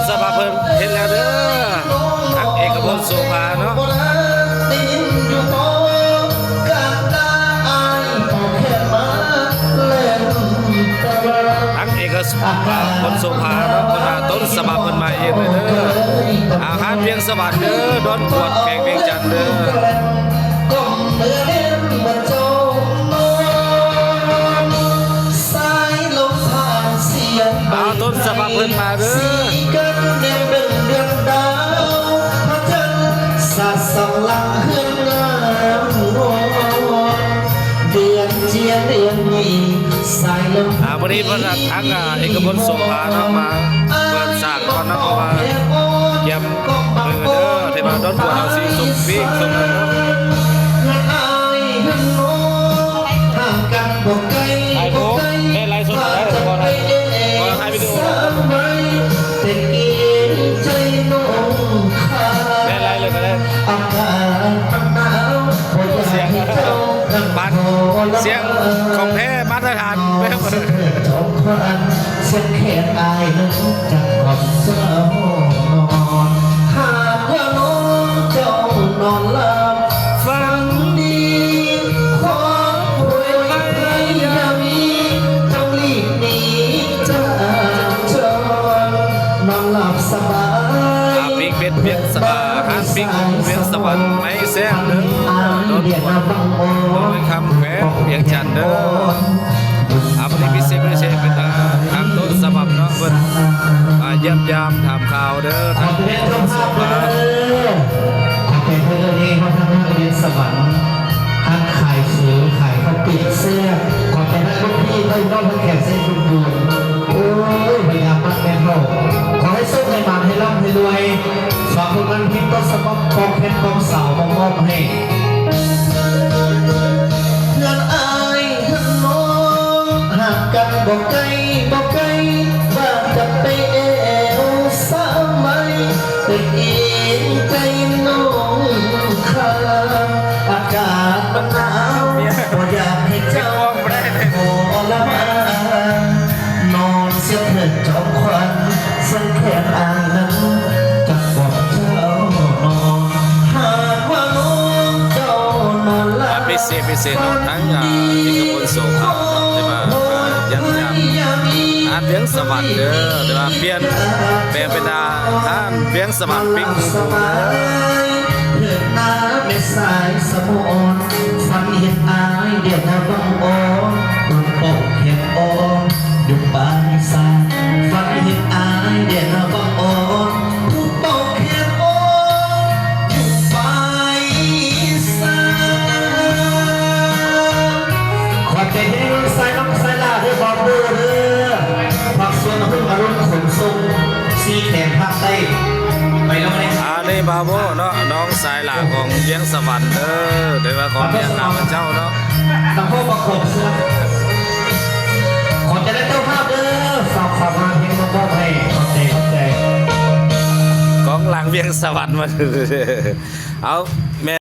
สภาเพิ่นเห็นแล้วเด้อทางเอกพลโสภาเนาะทางเอกพลโสภาเนาะคนว่าต้นสภาเพิ่นมาเองเลยเด้ออาหารเพียงสวัสดิ์เด้อดอนขวดแขกเวียงจันทน์เด้อเอาต้นสภาเพิ่นมาเด้อวันนี้พระทางเอกพลโสภาเนาะมาเปิดฉากก่อนนะเพราะว่าเยี่ยมเด้อเทพดอนบัวเอาสีสุกปีกสุกเลยเนาะไอ้โค้เล่นไรสุดได้พอไทยวิดีโอเล่นไรเลยก็ได้เสียงบัตรเสียงของแท้มาตรฐานไม่ต้องเลยเส้นแขนอายนั้นจะขอบเสื้อนอนหากว่าน้องเจ้านอนหลับฝันดีขอรวยให้ยามีต้องรีบหนีจากจรนอนหลับสบายปิงเป็นเวียงสบายฮันปิงเวียงสวรรค์ไม่แซงเด้อโดนปวดโดนคำแฝงเวียงจันทน์เด้อวันนี้พิเศษเป็นทางต้นสมับเนาะเพิ่นเยี่ยมยามถามข่าวเด้อทางต้นสมับขอเป็นเพื่อนนี่เขาทำเรียนสวรรค์ทางขายซื้อขายข้าวปีกเสื้อขอเป็นลูกพี่ได้น้องแขกเส้นบุญโอ้ยพยายามมัดแม่โลกขอให้สุขให้มันให้ร่ำให้รวยฝากคนนั้นพิมพ์ต้นสมับกองเพชรกองเสามอบให้เงินอายเงินน้องหากกันบอกไกลบอกไกลว่าจะไปเอวสาวไหมแต่เองใจน้องขาดอากาศมันหนาวก็อยากให้เจ้าโอ้ละมานอนเสียเถิดจอมควันสังแขนอายนั้นจะบอกเจ้านอนหากว่าน้องเจ้านอนหลับพิเศษทั้งเอกพลโสภาได้มาเยี่ยมยามอาเวียงสวัสดิ์เด้อได้มาเปลี่ยนแปลงเป็นอาเวียงสวัสดิ์ปิงเพื่อนน้าไม่สายสมอนฟันเห็นอายเดียดนาบังอ่อนตุ่มปกเห็นอ่อนอยู่ปานสายฟันเห็นอายเดียดนาบังอ่อนตุ่มปกเห็นอ่อนอยู่ปานสายขอใจให้สายน้องสายลาด้วยความรู้เด้อผักส่วนพึ่งอรุณขนส่งซีแขนภาคใต้ไปแล้วไหมนี่บาโบเนาะน้องสายหลักของเวียงสวรรค์เด้อโดยว่าของเวียงนาเจ้าเนาะต้องพ่อประกบเสื้อขอจะได้เจ้าภาพเด้อฝากมาเพียงมาบอกให้ขอบใจของหลังเวียงสวรรค์มาเอา